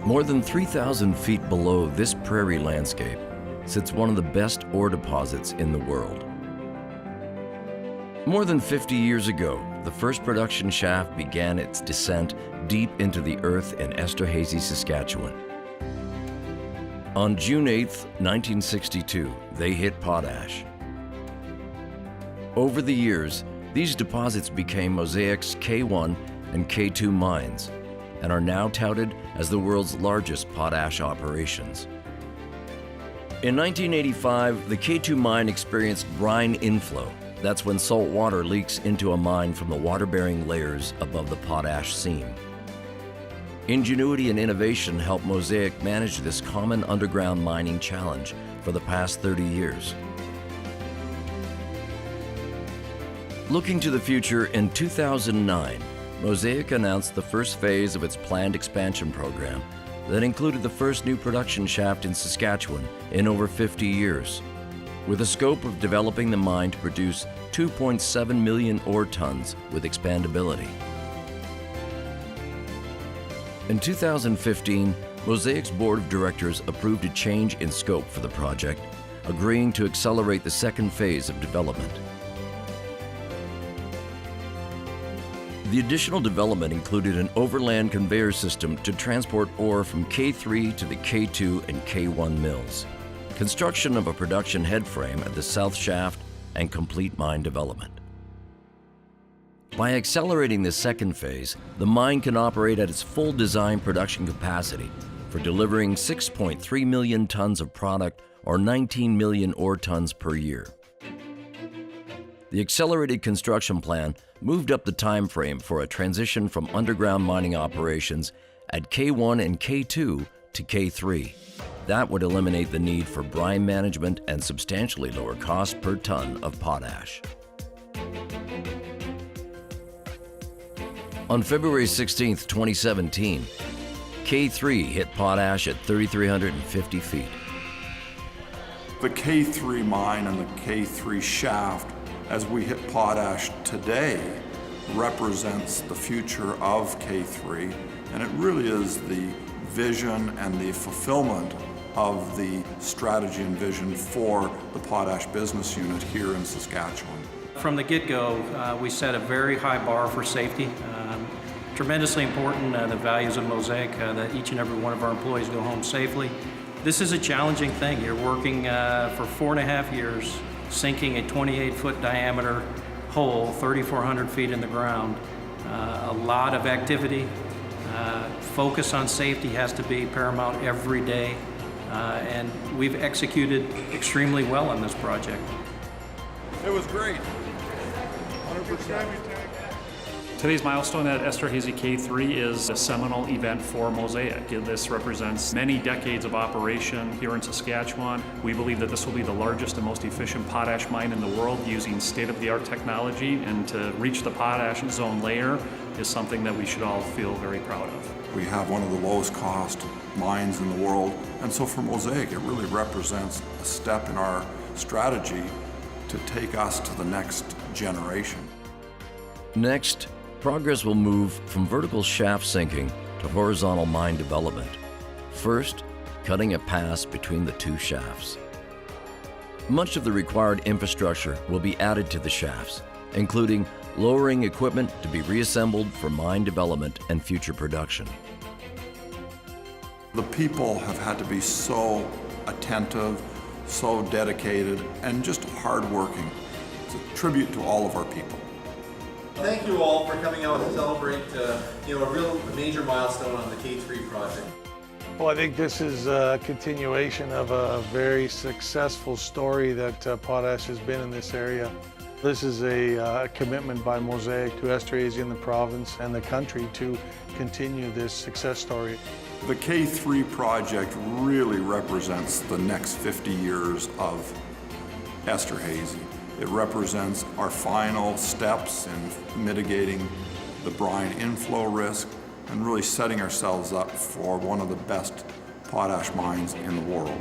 More than 3,000 feet below this prairie landscape sits one of the best ore deposits in the world. More than 50 years ago, the first production shaft began its descent deep into the earth in Esterhazy, Saskatchewan. On June 8, 1962, they hit potash. Over the years, these deposits became Mosaic's K1 and K2 mines and are now touted as the world's largest potash operations. In 1985, the K2 mine experienced brine inflow. That's when salt water leaks into a mine from the water-bearing layers above the potash seam. Ingenuity and innovation helped Mosaic manage this common underground mining challenge for the past 30 years. Looking to the future, in 2009, Mosaic announced the first phase of its planned expansion program that included the first new production shaft in Saskatchewan in over 50 years, with a scope of developing the mine to produce 2.7 million ore tons with expandability. In 2015, Mosaic's board of directors approved a change in scope for the project, agreeing to accelerate the second phase of development. The additional development included an overland conveyor system to transport ore from K3 to the K2 and K1 mills, construction of a production headframe at the south shaft, and complete mine development. By accelerating the second phase, the mine can operate at its full design production capacity for delivering 6.3 million tons of product or 19 million ore tons per year. The accelerated construction plan moved up the time frame for a transition from underground mining operations at K1 and K2 to K3. That would eliminate the need for brine management and substantially lower cost per ton of potash. On February 16, 2017, K3 hit potash at 3,350 feet. The K3 mine and the K3 shaft, as we hit potash today, represents the future of K3, and it really is the vision and the fulfillment of the strategy and vision for the potash business unit here in Saskatchewan. From the get-go, we set a very high bar for safety. Tremendously important, the values of Mosaic, that each and every one of our employees go home safely. This is a challenging thing. You're working for 4.5 years, sinking a 28-foot diameter hole, 3,400 feet in the ground. A lot of activity. Focus on safety has to be paramount every day, and we've executed extremely well on this project. It was great. 100%. Today's milestone at Esterhazy K3 is a seminal event for Mosaic. This represents many decades of operation here in Saskatchewan. We believe that this will be the largest and most efficient potash mine in the world using state-of-the-art technology, and to reach the potash zone layer is something that we should all feel very proud of. We have one of the lowest cost mines in the world, and so for Mosaic it really represents a step in our strategy to take us to the next generation. Next, progress will move from vertical shaft sinking to horizontal mine development. First, cutting a pass between the two shafts. Much of the required infrastructure will be added to the shafts, including lowering equipment to be reassembled for mine development and future production. The people have had to be so attentive, so dedicated, and just hardworking. It's a tribute to all of our people. Thank you all for coming out to celebrate a real major milestone on the K3 project. Well, I think this is a continuation of a very successful story that potash has been in this area. This is a commitment by Mosaic to Esterhazy and the province and the country to continue this success story. The K3 project really represents the next 50 years of Esterhazy. It represents our final steps in mitigating the brine inflow risk and really setting ourselves up for one of the best potash mines in the world.